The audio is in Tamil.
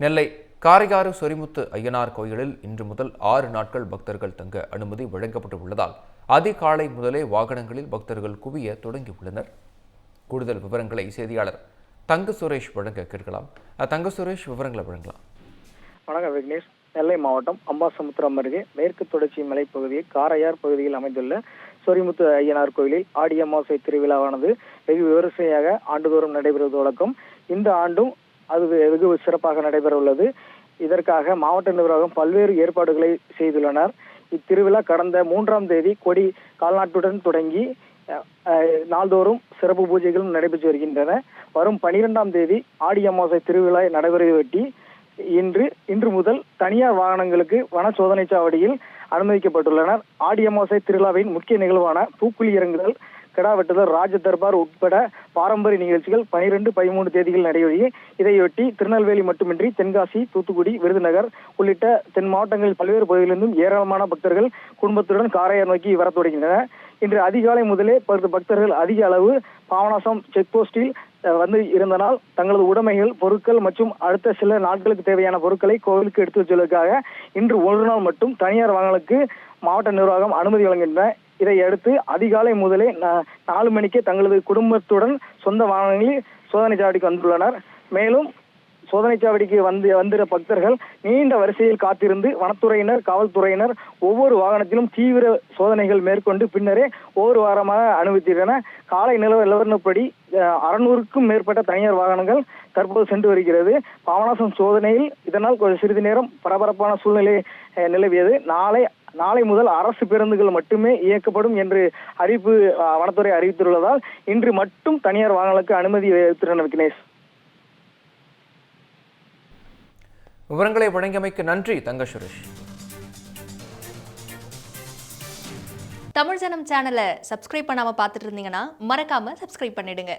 நெல்லை காரையாறு சொரிமுத்து ஐயனார் கோயிலில் இன்று முதல் 6 நாட்கள் பக்தர்கள் தங்க அனுமதி வழங்கப்பட்டு உள்ளதால் அதிகாலை முதலே வாகனங்களில் பக்தர்கள் குவிய தொடங்கியுள்ளனர். கூடுதல் விவரங்களை செய்தியாளர் தங்க சுரேஷ் வழங்க கேட்கலாம். தங்க சுரேஷ், விவரங்களை வழங்கலாம். வணக்கம் விக்னேஷ். நெல்லை மாவட்டம் அம்பாசமுத்திரம் அருகே மேற்கு தொடர்ச்சி மலைப்பகுதியை காரையார் பகுதியில் அமைந்துள்ள சொரிமுத்து ஐயனார் கோயிலில் ஆடி அமாவாசை திருவிழாவானது வெகு விமரிசையாக ஆண்டுதோறும் நடைபெறுவது வழக்கம். இந்த ஆண்டும் அது வெகு சிறப்பாக நடைபெற உள்ளது. இதற்காக மாவட்ட நிர்வாகம் பல்வேறு ஏற்பாடுகளை செய்துள்ளனர். இத்திருவிழா கடந்த 3ஆம் தேதி கொடி கால்நாட்டுடன் தொடங்கி நாள்தோறும் சிறப்பு பூஜைகளும் நடைபெற்று வருகின்றன. வரும் 12ஆம் தேதி ஆடி அமாவாசை திருவிழா நடைபெறுவதையொட்டி இன்று முதல் தனியார் வாகனங்களுக்கு வன சோதனை சாவடியில் அனுமதிக்கப்பட்டுள்ளனர். ஆடி அமாவாசை திருவிழாவின் முக்கிய நிகழ்வான பூக்குழி இறங்குதல், கிடா வெட்டுதல், ராஜ தர்பார் உட்பட பாரம்பரிய நிகழ்ச்சிகள் 12, 13 தேதிகள் நடைபெறும். இதையொட்டி திருநெல்வேலி மட்டுமின்றி தென்காசி, தூத்துக்குடி, விருதுநகர் உள்ளிட்ட தென் மாவட்டங்களில் பல்வேறு பகுதிகளிலிருந்தும் ஏராளமான பக்தர்கள் குடும்பத்துடன் காரையார் நோக்கி வரத் தொடங்கினர். இன்று அதிகாலை முதலே பக்தர்கள் அதிக அளவு பாபநாசம் செக் போஸ்டில் வந்து இருந்தனால் தங்களது உடைமைகள், பொருட்கள் மற்றும் அடுத்த சில நாட்களுக்கு தேவையான பொருட்களை கோவிலுக்கு எடுத்துச் செல்வதற்காக இன்று ஒரு நாள் மட்டும் தனியார் வாகனங்களுக்கு மாவட்ட நிர்வாகம் அனுமதி வழங்குகின்றன. இதையடுத்து அதிகாலை முதலே 4 மணிக்கே தங்களது குடும்பத்துடன் சொந்த வாகனங்களில் சோதனை சாவடிக்கு வந்துள்ளனர். மேலும் சோதனை சாவடிக்கு வந்துள்ள பக்தர்கள் நீண்ட வரிசையில் காத்திருந்து வனத்துறையினர், காவல்துறையினர் ஒவ்வொரு வாகனத்திலும் தீவிர சோதனைகள் மேற்கொண்டு பின்னரே ஒவ்வொரு வாரமாக அனுமதித்தனர். காலை நிலவரப்படி 600க்கும் மேற்பட்ட தனியார் வாகனங்கள் தற்போது சென்று வருகிறது. பாபநாசம் சோதனையில் இதனால் சிறிது நேரம் பரபரப்பான சூழ்நிலை நிலவியது. நாளை முதல் அரசு பேருந்துகள் மட்டுமே இயக்கப்படும் என்று வனத்துறை அறிவித்துள்ளதால் இன்று மட்டும் தனியார் வாகனங்களுக்கு அனுமதி அளித்துள்ளனர். விக்னேஷ், விவரங்களை வழங்கியமைக்கு நன்றி தங்க சுரேஷ். தமிழ் ஜனம் சேனலை சப்ஸ்கிரைப் பண்ணாம பார்த்துட்டு இருந்தீங்கன்னா மறக்காம சப்ஸ்கிரைப் பண்ணிடுங்க.